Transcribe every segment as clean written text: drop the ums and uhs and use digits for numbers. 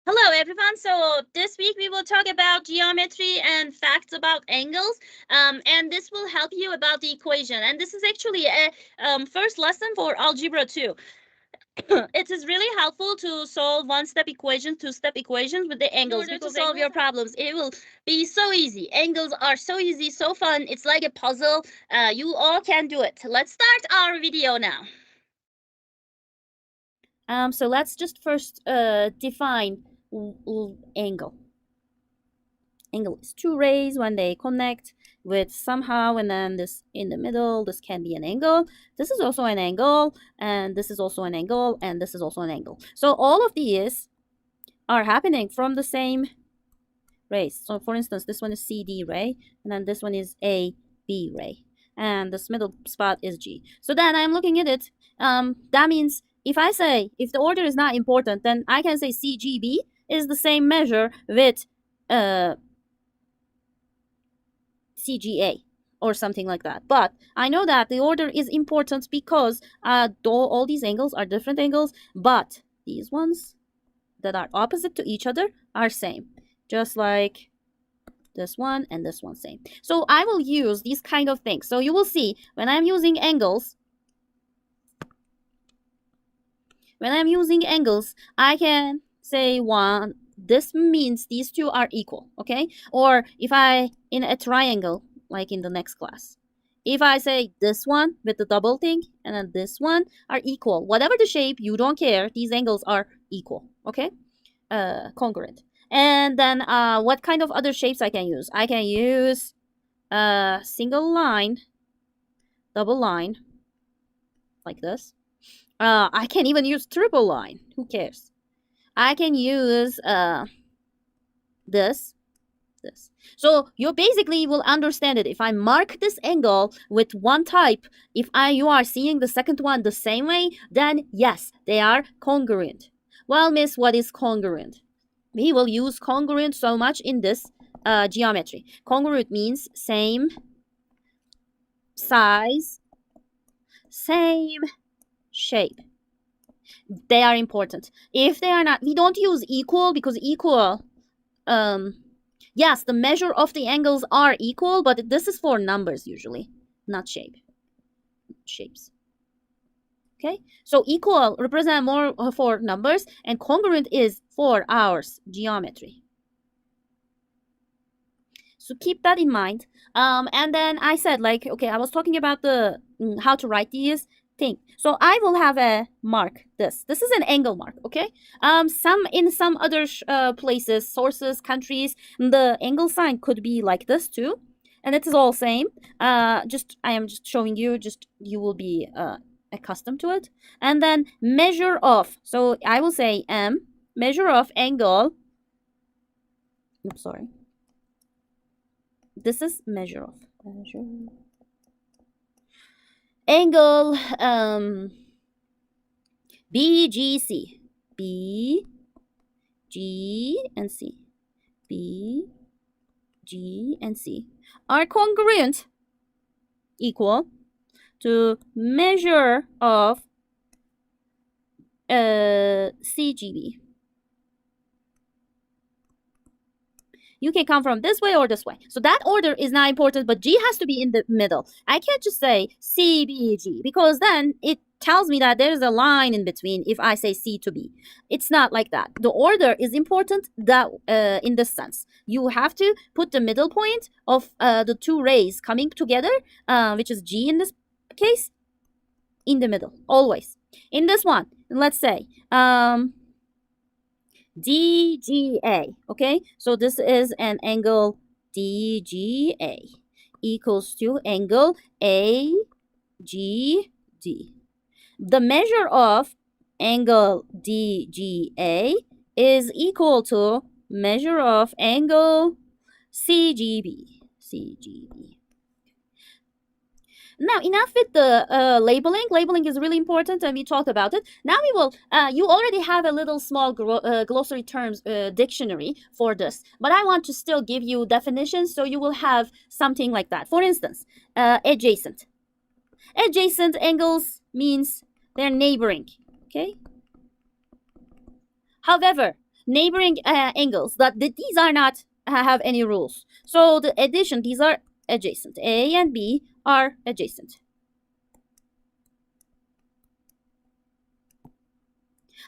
Hello everyone. So this week we will talk about geometry and facts about angles. And this will help you about the equation. And this is actually a first lesson for algebra 2. It is really helpful to solve one-step equations, two-step equations with the angles. In order to solve your problems, it will be so easy. Angles are so easy, so fun. It's like a puzzle. You all can do it. Let's start our video now. So let's just first define angle. Angle is two rays when they connect with somehow, and then this in the middle, this can be an angle. This is also an angle, and this is also an angle, and this is also an angle. So all of these are happening from the same rays. So for instance, this one is CD ray, and then this one is AB ray, and this middle spot is G. So then I'm looking at it. That means if the order is not important, then I can say CGB is the same measure with CGA or something like that. But I know that the order is important because all these angles are different angles, but these ones that are opposite to each other are same. Just like this one and this one same. So I will use these kind of things. So you will see when I'm using angles, I can say one, this means these two are equal, okay? Or if in a triangle, like in the next class, if I say this one with the double thing and then this one are equal, whatever the shape, you don't care, these angles are equal, okay? Congruent. And then what kind of other shapes I can use? I can use single line, double line, like this. I can even use triple line. Who cares? I can use this. So you basically will understand it. If I mark this angle with one type, if you are seeing the second one the same way, then yes, they are congruent. Well, miss, what is congruent? We will use congruent so much in this geometry. Congruent means same size, same shape. They are important. If they are not, we don't use equal because equal, yes, the measure of the angles are equal, but this is for numbers usually, not shapes. Okay, so equal represent more for numbers, and congruent is for our geometry. So keep that in mind. And then I said, like, okay, I was talking about the how to write these thing. So I will have a mark. This is an angle mark. Okay. In some other places, sources, countries, the angle sign could be like this too, and it is all same. I am just showing you. Just you will be accustomed to it. And then measure of. So I will say measure of angle. Oops, sorry. This is measure of angle BGC. B, G, and C. B, G, and C are congruent, equal to measure of CGB. You can come from this way or this way. So that order is not important, but G has to be in the middle. I can't just say CBG because then it tells me that there's a line in between if I say C to B. It's not like that. The order is important that in this sense. You have to put the middle point of the two rays coming together, which is G in this case, in the middle, always. In this one, let's say DGA, okay? So this is an angle DGA equals to angle AGD. The measure of angle DGA is equal to measure of angle CGB. Now, enough with the labeling. Labeling is really important, and we talked about it. Now we will, you already have a little small glossary terms dictionary for this, but I want to still give you definitions so you will have something like that. For instance, adjacent. Adjacent angles means they're neighboring, okay? However, neighboring angles, that these are not have any rules. So the addition, these are adjacent. A and B are adjacent.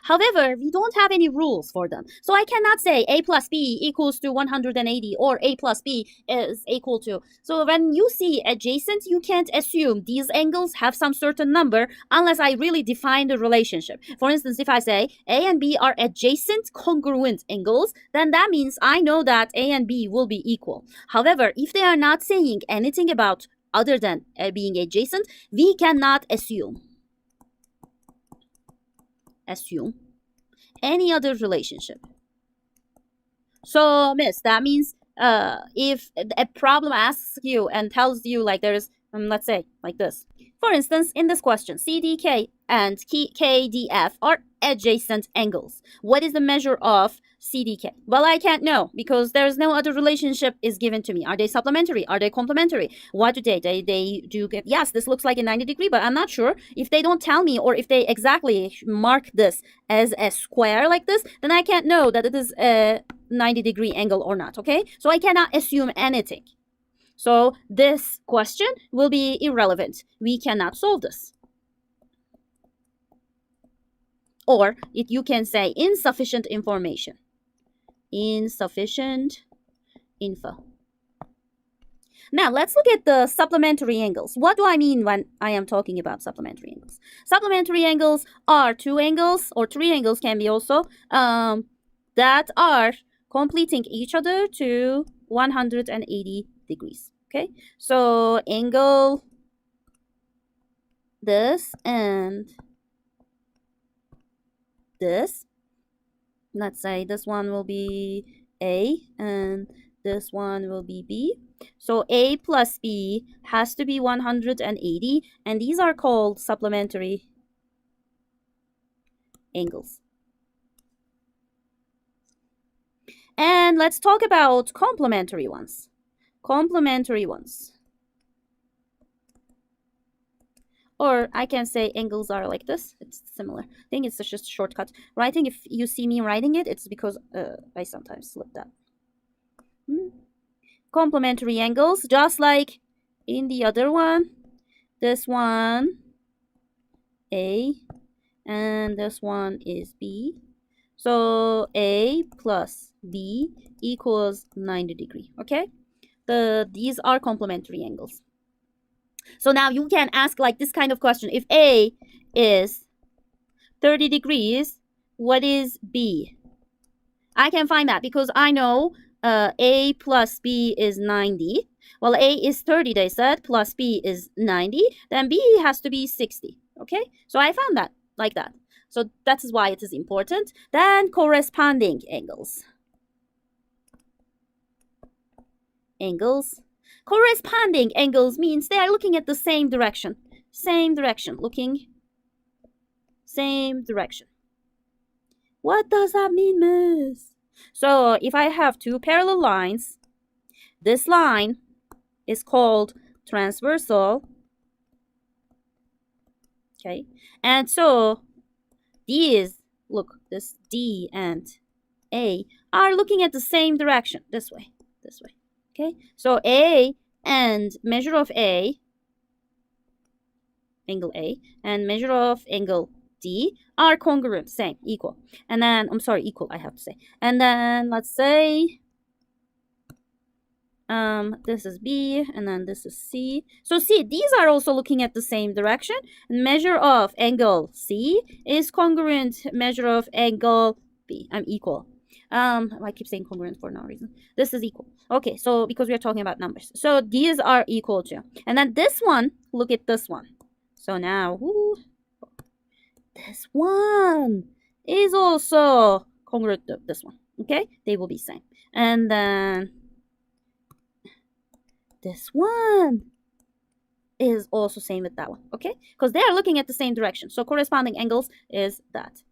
However, we don't have any rules for them. So I cannot say A plus B equals to 180 or A plus B is equal to. So when you see adjacent, you can't assume these angles have some certain number unless I really define the relationship. For instance, if I say A and B are adjacent congruent angles, then that means I know that A and B will be equal. However, if they are not saying anything about other than being adjacent, we cannot assume any other relationship. So, miss, that means if a problem asks you and tells you like there's, let's say like this. For instance, in this question, CDK and KDF are adjacent angles. What is the measure of CDK? Well, I can't know because there's no other relationship is given to me. Are they supplementary? Are they complementary? What do they do get? Yes, this looks like a 90 degree, but I'm not sure. If they don't tell me or if they exactly mark this as a square like this, then I can't know that it is a 90 degree angle or not, okay? So I cannot assume anything. So this question will be irrelevant. We cannot solve this. Or you can say insufficient information. Insufficient info. Now let's look at the supplementary angles. What do I mean when I am talking about supplementary angles? Supplementary angles are two angles, or three angles can be also, that are completing each other to 180 degrees. Okay, so angle this and this. Let's say this one will be A and this one will be B. So A plus B has to be 180, and these are called supplementary angles. And let's talk about complementary ones. Complementary ones. Or I can say angles are like this. It's similar. I think it's just a shortcut. Writing, if you see me writing it, it's because I sometimes slip that. Complementary angles, just like in the other one. This one, A, and this one is B. So A plus B equals 90 degree, okay? These are complementary angles. So now you can ask like this kind of question. If A is 30 degrees, what is B? I can find that because I know A plus B is 90. Well, A is 30, they said, plus B is 90. Then B has to be 60, okay? So I found that like that. So that is why it is important. Then corresponding angles. Angles. Corresponding angles means they are looking at the same direction. Same direction. Looking. Same direction. What does that mean, miss? So if I have two parallel lines, this line is called transversal. Okay. And so these, look, this D and A are looking at the same direction. This way. This way. Okay. So A and measure of A, angle A, and measure of angle D are congruent, same, equal. And then, I'm sorry, equal, I have to say. And then let's say this is B and then this is C. So see, these are also looking at the same direction. Measure of angle C is congruent measure of angle B. I'm equal. I keep saying congruent for no reason. This is equal. Okay, so because we are talking about numbers. So these are equal to. And then this one, look at this one. So now, this one is also congruent to this one. Okay, they will be same. And then this one is also same with that one. Okay, because they are looking at the same direction. So corresponding angles is that.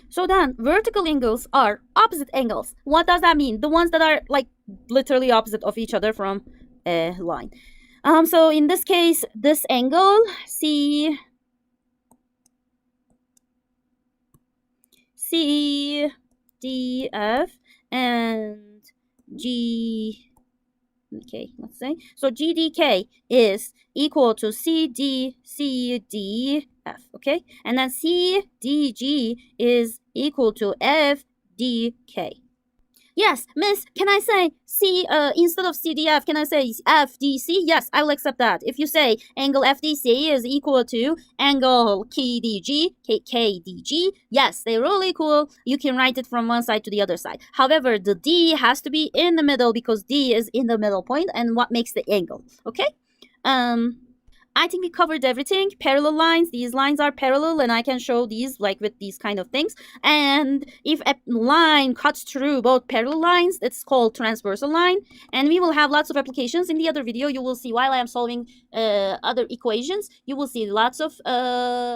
So then vertical angles are opposite angles. What does that mean? The ones that are like literally opposite of each other from a line. So in this case, this angle C DF and G. Okay, let's say. So GDK is equal to CDF, okay? And then CDG is equal to FDK. Yes, miss, can I say C instead of CDF, can I say FDC? Yes, I will accept that. If you say angle FDC is equal to angle KDG, yes, they're all equal. You can write it from one side to the other side. However, the D has to be in the middle because D is in the middle point and what makes the angle, okay? I think we covered everything. Parallel lines, these lines are parallel and I can show these like with these kind of things. And if a line cuts through both parallel lines, it's called transversal line. And we will have lots of applications. In the other video, you will see while I am solving other equations, you will see lots of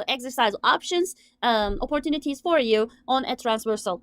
exercise options, opportunities for you on a transversal